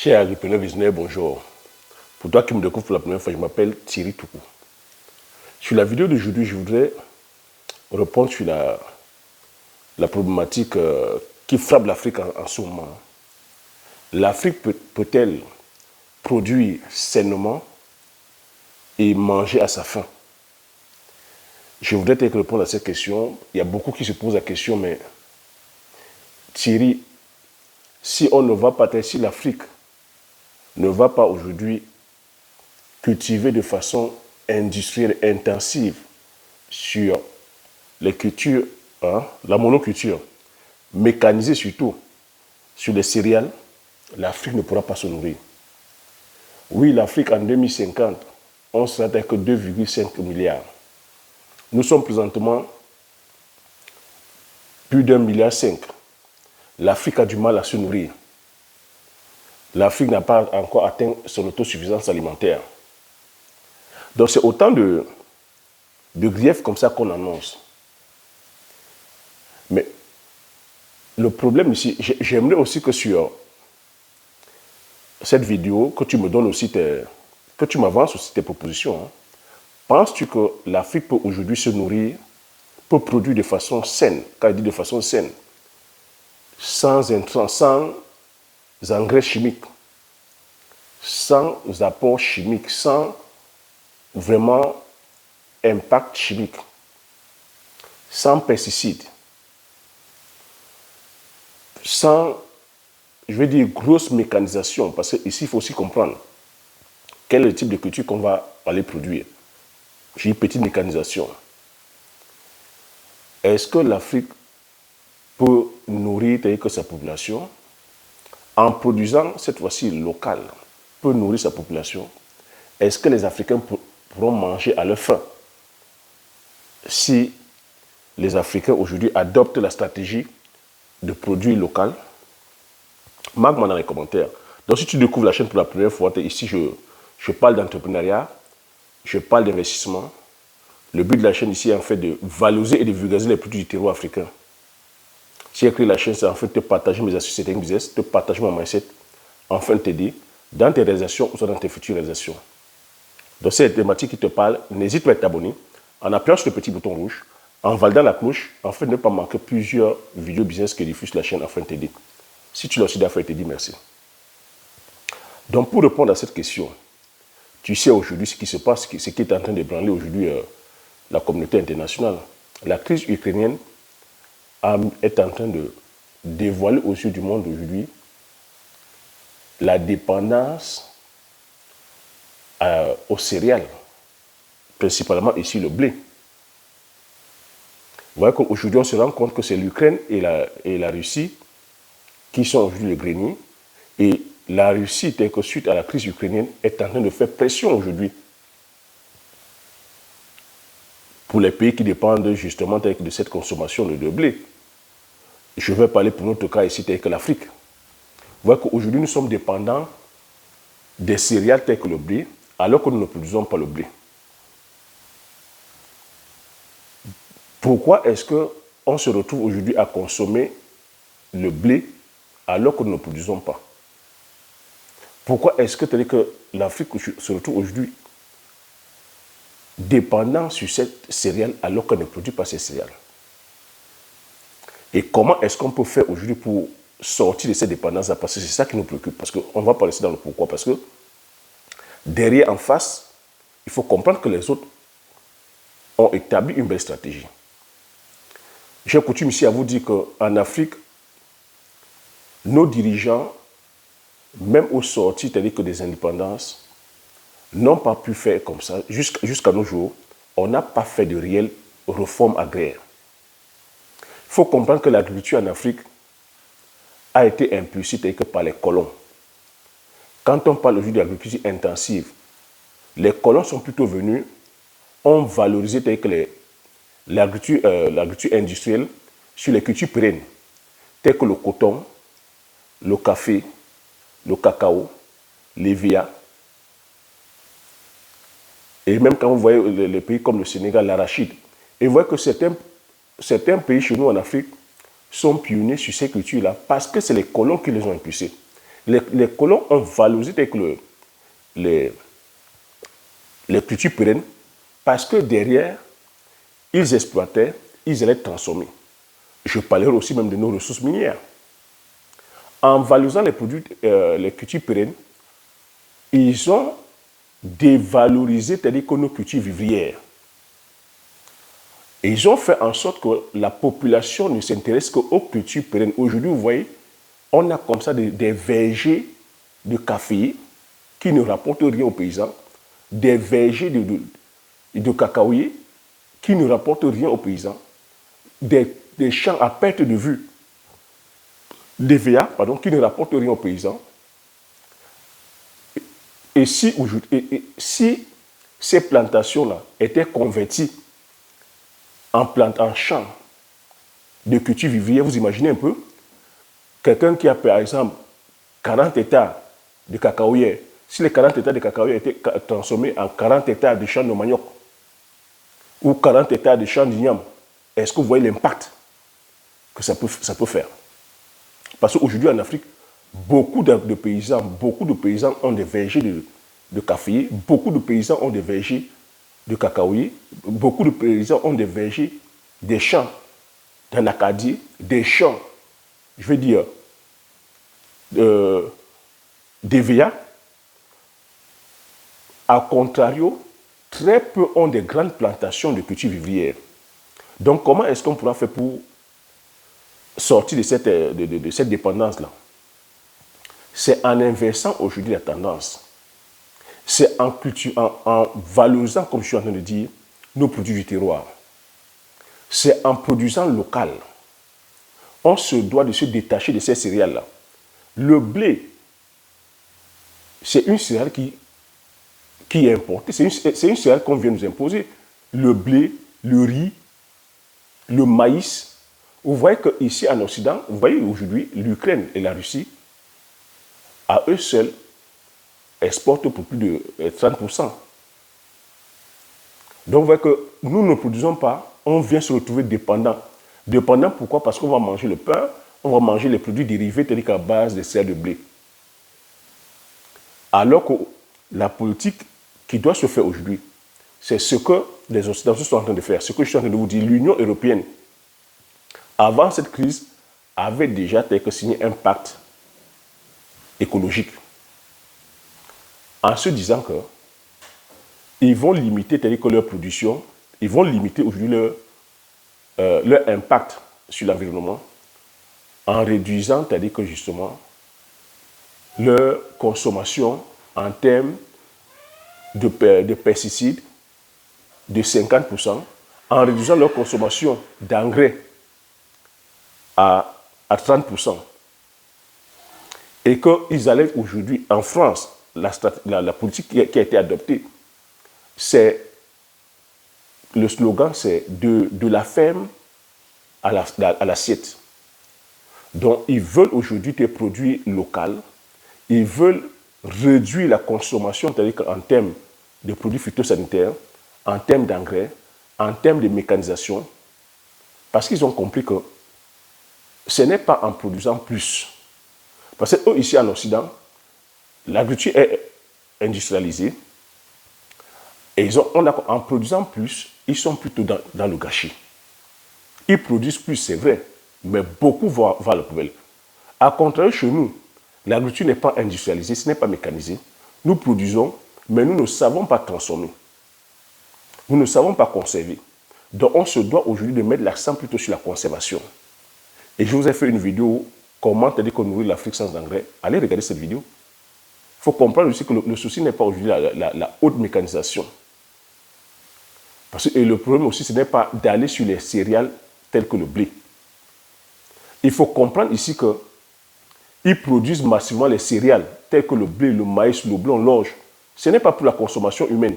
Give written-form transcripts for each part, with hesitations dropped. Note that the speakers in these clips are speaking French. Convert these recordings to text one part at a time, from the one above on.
Cher agripreneur visionnaire, bonjour. Pour toi qui me découvre pour la première fois, je m'appelle Thierry Toukou. Sur la vidéo d'aujourd'hui, je voudrais répondre sur la problématique qui frappe l'Afrique en ce moment. L'Afrique peut-elle produire sainement et manger à sa faim? Je voudrais te répondre à cette question. Il y a beaucoup qui se posent la question, mais Thierry, si on ne va pas, si l'Afrique ne va pas aujourd'hui cultiver de façon industrielle intensive sur les cultures, la monoculture, mécanisée surtout sur les céréales, l'Afrique ne pourra pas se nourrir. Oui, l'Afrique en 2050, on sera avec 2,5 milliards. Nous sommes présentement plus d'1,5 milliard. L'Afrique a du mal à se nourrir. L'Afrique n'a pas encore atteint son autosuffisance alimentaire. Donc c'est autant de griefs comme ça qu'on annonce. Mais le problème ici, j'aimerais aussi que sur cette vidéo, que tu me donnes aussi que tu m'avances aussi tes propositions. Penses-tu que l'Afrique peut aujourd'hui se nourrir, peut produire de façon saine, quand je dis de façon saine, sans intrants, sans engrais chimiques, sans apports chimiques, sans vraiment impact chimique, sans pesticides, sans, je vais dire, grosse mécanisation, parce qu'ici, il faut aussi comprendre quel est le type de culture qu'on va aller produire. J'ai une petite mécanisation. Est-ce que l'Afrique peut nourrir que sa population en produisant cette fois-ci local, peut nourrir sa population? Est-ce que les Africains pourront manger à leur faim si les Africains aujourd'hui adoptent la stratégie de produits local? Marque-moi dans les commentaires. Donc si tu découvres la chaîne pour la première fois, ici je parle d'entrepreneuriat, je parle d'investissement. Le but de la chaîne ici est en fait de valoriser et de vulgariser les produits du terroir africain. Si j'ai créé la chaîne, c'est en fait de partager mes astuces et business, de partager mon mindset, enfin t'aider dans tes réalisations ou dans tes futures réalisations. Donc c'est une thématique qui te parle, n'hésite pas à t'abonner en appuyant sur le petit bouton rouge, en validant la cloche, afin de ne pas manquer plusieurs vidéos business que diffuse la chaîne afin t'aider. Si tu l'as aussi d'affaires, je te dis merci. Donc pour répondre à cette question, tu sais aujourd'hui ce qui se passe, ce qui est en train d'ébranler aujourd'hui la communauté internationale. La crise ukrainienne est en train de dévoiler aux yeux du monde aujourd'hui la dépendance aux céréales, principalement ici le blé. Vous voyez qu'aujourd'hui on se rend compte que c'est l'Ukraine et la Russie qui sont aujourd'hui le grenier, et la Russie, tel que suite à la crise ukrainienne, est en train de faire pression aujourd'hui pour les pays qui dépendent justement de cette consommation de blé. Je vais parler pour notre cas ici, tel que l'Afrique. Vous voyez qu'aujourd'hui, nous sommes dépendants des céréales telles que le blé, alors que nous ne produisons pas le blé. Pourquoi est-ce qu'on se retrouve aujourd'hui à consommer le blé alors que nous ne produisons pas? Pourquoi est-ce que l'Afrique se retrouve aujourd'hui dépendant sur cette céréale alors qu'elle ne produit pas ces céréales? Et comment est-ce qu'on peut faire aujourd'hui pour sortir de cette dépendance-là? Parce que c'est ça qui nous préoccupe. Parce qu'on va pas rester dans le pourquoi. Parce que derrière, en face, il faut comprendre que les autres ont établi une belle stratégie. J'ai coutume ici à vous dire qu'en Afrique, nos dirigeants, même au sorti, c'est-à-dire que des indépendances, n'ont pas pu faire comme ça. Jusqu'à nos jours, on n'a pas fait de réelle réforme agraire. Il faut comprendre que l'agriculture en Afrique a été impulsée que par les colons. Quand on parle aujourd'hui d'agriculture intensive, les colons sont plutôt venus, ont valorisé l'agriculture industrielle sur les cultures pérennes, telles que le coton, le café, le cacao, l'EVA. Et même quand vous voyez les pays comme le Sénégal, l'arachide, et vous voyez que certains pays chez nous en Afrique sont pionniers sur ces cultures-là parce que c'est les colons qui les ont impulsés. Les colons ont valorisé avec les cultures pérennes parce que derrière, ils exploitaient, ils allaient transformer. Je parlerai aussi même de nos ressources minières. En valorisant les produits, les cultures pérennes, ils ont dévalorisé, c'est-à-dire que nos cultures vivrières. Et ils ont fait en sorte que la population ne s'intéresse qu'aux cultures pérennes. Aujourd'hui, vous voyez, on a comme ça des vergers de café qui ne rapportent rien aux paysans, des vergers de cacaoyers qui ne rapportent rien aux paysans, des champs à perte de vue, d'EVA, pardon, qui ne rapportent rien aux paysans. Et si ces plantations-là étaient converties en champs de culture vivrière, vous imaginez un peu, quelqu'un qui a par exemple 40 hectares de cacaoyers, si les 40 hectares de cacaoyers étaient transformés en 40 hectares de champs de manioc ou 40 hectares de champs d'igname, est-ce que vous voyez l'impact que ça peut faire? Parce qu'aujourd'hui en Afrique, beaucoup de paysans ont des vergers de café, beaucoup de paysans ont des vergers de cacaoyers, beaucoup de paysans ont des vergers, des champs d'un acadier, des champs, je veux dire, d'EVA. A contrario, très peu ont des grandes plantations de cultures vivrières. Donc, comment est-ce qu'on pourra faire pour sortir de cette dépendance-là? C'est en inversant aujourd'hui la tendance. C'est en valorisant, comme je suis en train de dire, nos produits du terroir. C'est en produisant local. On se doit de se détacher de ces céréales-là. Le blé, c'est une céréale qui est importée. C'est une céréale qu'on vient nous imposer. Le blé, le riz, le maïs. Vous voyez qu'ici en Occident, vous voyez aujourd'hui, l'Ukraine et la Russie, à eux seuls, exportent pour plus de 30%. Donc vous voyez que nous ne produisons pas, on vient se retrouver dépendant. Dépendant pourquoi? Parce qu'on va manger le pain, on va manger les produits dérivés, tels qu'à base de céréales de blé. Alors que la politique qui doit se faire aujourd'hui, c'est ce que les Occidentaux sont en train de faire. Ce que je suis en train de vous dire, l'Union européenne, avant cette crise, avait déjà signé un pacte écologique. En se disant qu'ils vont limiter leur production, ils vont limiter aujourd'hui leur impact sur l'environnement en réduisant, c'est-à-dire que justement, leur consommation en termes de pesticides de 50%, en réduisant leur consommation d'engrais à 30%. Et qu'ils allaient aujourd'hui, en France, la politique qui a été adoptée, c'est le slogan, c'est de la ferme à l'assiette. Donc, ils veulent aujourd'hui des produits locaux, ils veulent réduire la consommation, c'est-à-dire en termes de produits phytosanitaires, en termes d'engrais, en termes de mécanisation, parce qu'ils ont compris que ce n'est pas en produisant plus. Parce qu'eux, ici en Occident, l'agriculture est industrialisée, et en produisant plus, ils sont plutôt dans le gâchis. Ils produisent plus, c'est vrai, mais beaucoup vont à la poubelle. À contraire, chez nous, l'agriculture n'est pas industrialisée, ce n'est pas mécanisé. Nous produisons, mais nous ne savons pas transformer. Nous ne savons pas conserver. Donc, on se doit aujourd'hui de mettre l'accent plutôt sur la conservation. Et je vous ai fait une vidéo, comment dire qu'on nourrit l'Afrique sans engrais. Allez regarder cette vidéo. Il faut comprendre aussi que le souci n'est pas aujourd'hui la haute mécanisation. Et le problème aussi, ce n'est pas d'aller sur les céréales telles que le blé. Il faut comprendre ici qu'ils produisent massivement les céréales telles que le blé, le maïs, le blé, l'orge. Ce n'est pas pour la consommation humaine.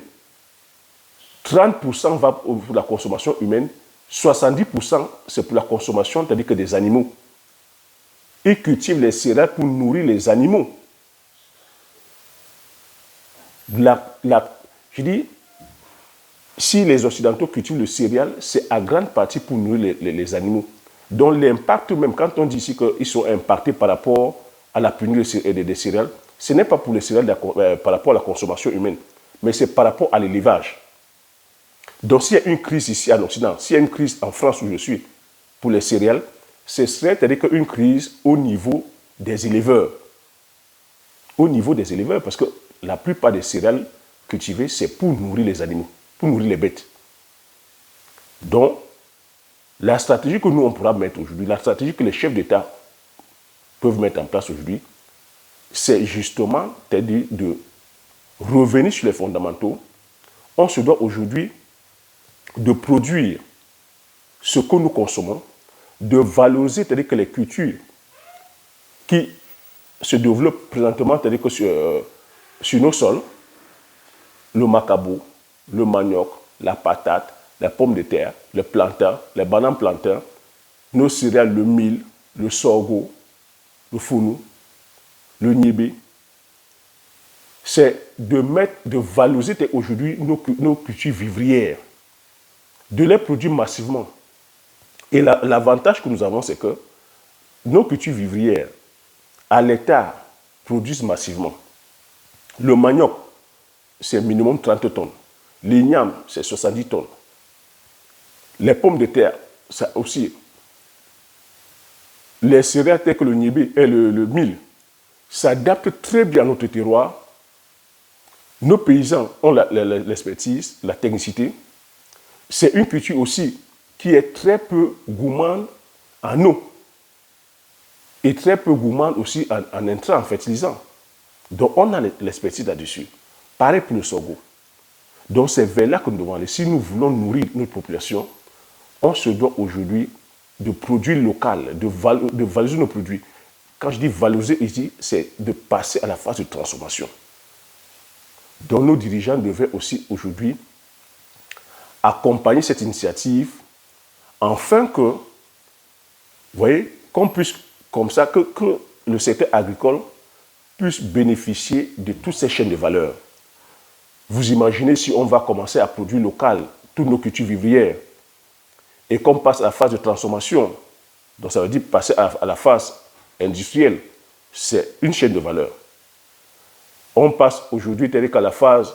30% va pour la consommation humaine, 70% c'est pour la consommation, c'est-à-dire que des animaux. Ils cultivent les céréales pour nourrir les animaux. Je dis, si les Occidentaux cultivent le céréal, c'est à grande partie pour nourrir les animaux. Donc l'impact même, quand on dit ici qu'ils sont impactés par rapport à la pénurie des céréales, ce n'est pas pour les céréales par rapport à la consommation humaine, mais c'est par rapport à l'élevage. Donc s'il y a une crise ici en Occident, s'il y a une crise en France où je suis, pour les céréales, ce serait une crise au niveau des éleveurs. Au niveau des éleveurs, parce que la plupart des céréales cultivées, c'est pour nourrir les animaux, pour nourrir les bêtes. Donc, la stratégie que nous, on pourra mettre aujourd'hui, la stratégie que les chefs d'État peuvent mettre en place aujourd'hui, c'est justement de revenir sur les fondamentaux. On se doit aujourd'hui de produire ce que nous consommons, de valoriser, c'est-à-dire que les cultures qui se développent présentement, c'est-à-dire que sur nos sols, le macabo, le manioc, la patate, la pomme de terre, le plantain, les bananes plantains, nos céréales, le mil, le sorgho, le founou, le niébé, c'est de valoriser aujourd'hui nos cultures vivrières, de les produire massivement. Et l'avantage que nous avons, c'est que nos cultures vivrières, à l'hectare, produisent massivement. Le manioc, c'est minimum 30 tonnes. L'igname, c'est 70 tonnes. Les pommes de terre, ça aussi. Les céréales telles que le niébé et le mil s'adaptent très bien à notre terroir. Nos paysans ont l'expertise, la technicité. C'est une culture aussi qui est très peu gourmande en eau et très peu gourmande aussi en intrants, en fertilisants. Donc on a l'expertise là-dessus. Pareil pour le sorgho. Donc c'est vers là que nous devons aller. Si nous voulons nourrir notre population, on se doit aujourd'hui de produire local, de valoriser nos produits. Quand je dis valoriser ici, c'est de passer à la phase de transformation. Donc nos dirigeants devaient aussi aujourd'hui accompagner cette initiative afin que, vous voyez, qu'on puisse, comme ça, que le secteur agricole puisse bénéficier de toutes ces chaînes de valeur. Vous imaginez si on va commencer à produire local toutes nos cultures vivrières et qu'on passe à la phase de transformation, donc ça veut dire passer à la phase industrielle, c'est une chaîne de valeur. On passe aujourd'hui, c'est-à-dire qu'à la phase,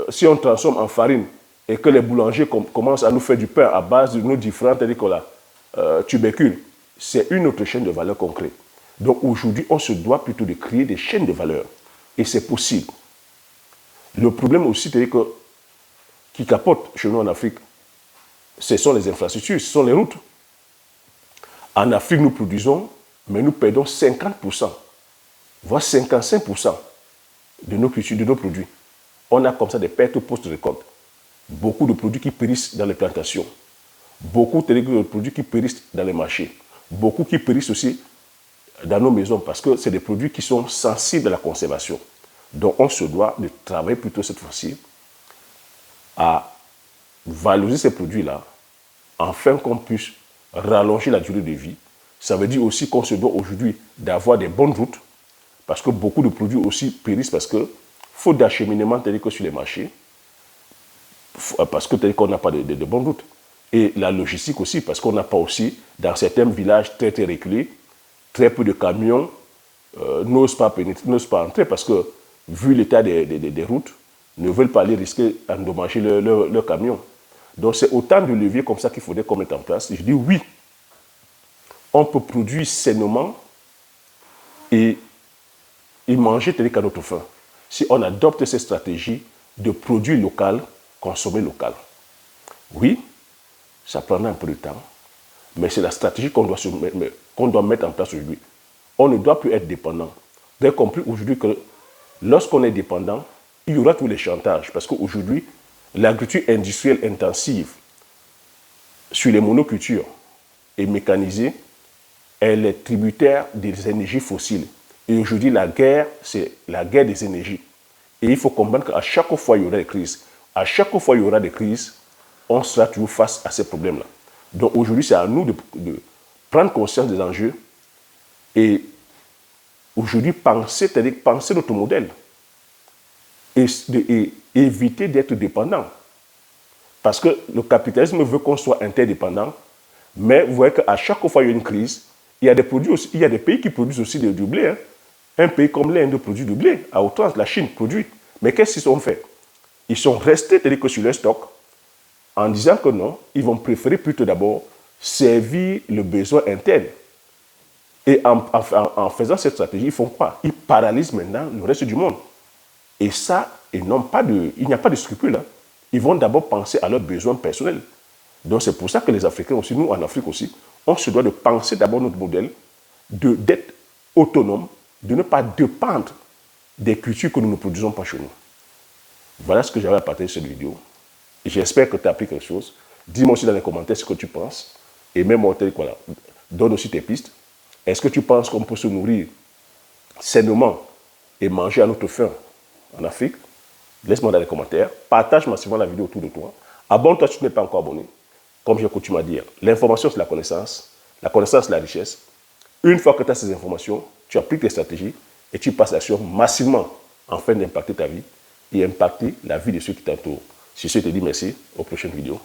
si on transforme en farine et que les boulangers commencent à nous faire du pain à base de nos différents, c'est-à-dire que tubercules, c'est une autre chaîne de valeur qu'on crée. Donc aujourd'hui, on se doit plutôt de créer des chaînes de valeur. Et c'est possible. Le problème aussi, c'est que qui capote chez nous en Afrique, ce sont les infrastructures, ce sont les routes. En Afrique, nous produisons, mais nous perdons 50%, voire 55% de nos cultures, de nos produits. On a comme ça des pertes post-récolte. Beaucoup de produits qui périssent dans les plantations. Beaucoup de produits qui périssent dans les marchés. Beaucoup qui périssent aussi dans nos maisons parce que c'est des produits qui sont sensibles à la conservation. Donc on se doit de travailler plutôt cette fois-ci à valoriser ces produits-là afin qu'on puisse rallonger la durée de vie. Ça veut dire aussi qu'on se doit aujourd'hui d'avoir des bonnes routes parce que beaucoup de produits aussi périssent parce que faute d'acheminement tel que sur les marchés, parce que tel qu'on n'a pas de bonnes routes. Et la logistique aussi, parce qu'on n'a pas aussi, dans certains villages très reculés, très peu de camions n'osent pas pénétrer, n'osent pas entrer parce que, vu l'état des routes, ne veulent pas aller risquer d'endommager leurs camions. Donc c'est autant de leviers comme ça qu'il faudrait qu'on mette en place. Je dis oui, on peut produire sainement et manger tel qu'à notre faim. Si on adopte cette stratégie de produire local, consommer local. Oui, ça prendra un peu de temps, mais c'est la stratégie qu'on doit mettre en place aujourd'hui. On ne doit plus être dépendant. Vous avez compris aujourd'hui que lorsqu'on est dépendant, il y aura tous les chantages. Parce qu'aujourd'hui, l'agriculture industrielle intensive sur les monocultures et mécanisée, elle est tributaire des énergies fossiles. Et aujourd'hui, la guerre, c'est la guerre des énergies. Et il faut comprendre qu'à chaque fois, il y aura des crises. À chaque fois, il y aura des crises, on sera toujours face à ces problèmes-là. Donc aujourd'hui, c'est à nous de prendre conscience des enjeux et aujourd'hui penser notre modèle et éviter d'être dépendant. Parce que le capitalisme veut qu'on soit interdépendant, mais vous voyez qu'à chaque fois qu'il y a une crise, il y a des produits aussi, il y a des pays qui produisent aussi du blé. Hein. Un pays comme l'Inde produit du blé, à outrance, la Chine produit. Mais qu'est-ce qu'ils ont fait? Ils sont restés tels que sur leur stock, en disant que non, ils vont préférer plutôt d'abord servir le besoin interne. Et en faisant cette stratégie, ils font quoi? Ils paralysent maintenant le reste du monde. Et ça, il n'y a pas de scrupule. Hein. Ils vont d'abord penser à leurs besoins personnels. Donc c'est pour ça que les Africains aussi, nous en Afrique aussi, on se doit de penser d'abord notre modèle, d'être autonome, de ne pas dépendre des cultures que nous ne produisons pas chez nous. Voilà ce que j'avais à partager cette vidéo. Et j'espère que tu as appris quelque chose. Dis-moi aussi dans les commentaires ce que tu penses. Et même voilà, donne aussi tes pistes. Est-ce que tu penses qu'on peut se nourrir sainement et manger à notre faim en Afrique? Laisse-moi dans les commentaires. Partage massivement la vidéo autour de toi. Abonne-toi si tu n'es pas encore abonné. Comme j'ai coutume à dire, l'information c'est la connaissance c'est la richesse. Une fois que tu as ces informations, tu appliques tes stratégies et tu passes l'action massivement afin d'impacter ta vie et impacter la vie de ceux qui t'entourent. Sur ce, je te dis merci. Aux prochaines vidéos.